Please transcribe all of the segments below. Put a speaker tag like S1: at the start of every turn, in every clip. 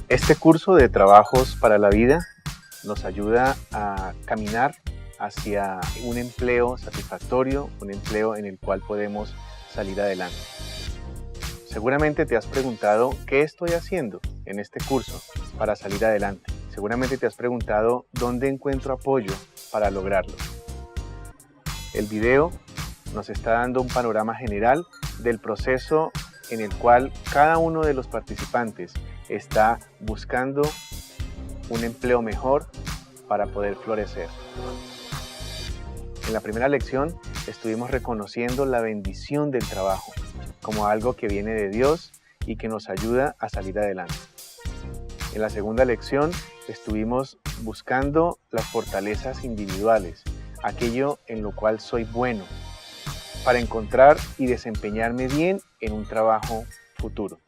S1: Este curso de trabajos para la vida nos ayuda a caminar hacia un empleo satisfactorio, un empleo en el cual podemos salir adelante. Seguramente te has preguntado qué estoy haciendo en este curso para salir adelante. Seguramente te has preguntado dónde encuentro apoyo para lograrlo. El video nos está dando un panorama general del proceso en el cual cada uno de los participantes está buscando un empleo mejor para poder florecer. En la primera lección estuvimos reconociendo la bendición del trabajo como algo que viene de Dios y que nos ayuda a salir adelante. En la segunda lección estuvimos buscando las fortalezas individuales, aquello en lo cual soy bueno, para encontrar y desempeñarme bien en un trabajo futuro.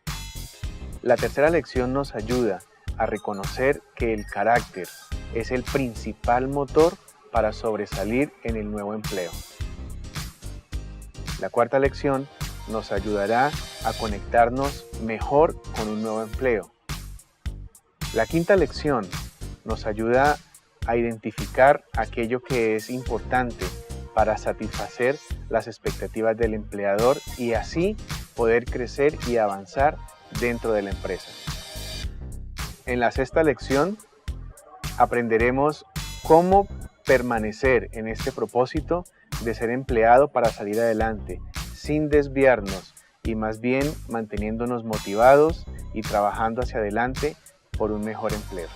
S1: La tercera lección nos ayuda a reconocer que el carácter es el principal motor para sobresalir en el nuevo empleo. La cuarta lección nos ayudará a conectarnos mejor con un nuevo empleo. La quinta lección nos ayuda a identificar aquello que es importante para satisfacer las expectativas del empleador y así poder crecer y avanzar dentro de la empresa. En la sexta lección aprenderemos cómo permanecer en este propósito de ser empleado para salir adelante, sin desviarnos y más bien manteniéndonos motivados y trabajando hacia adelante por un mejor empleo.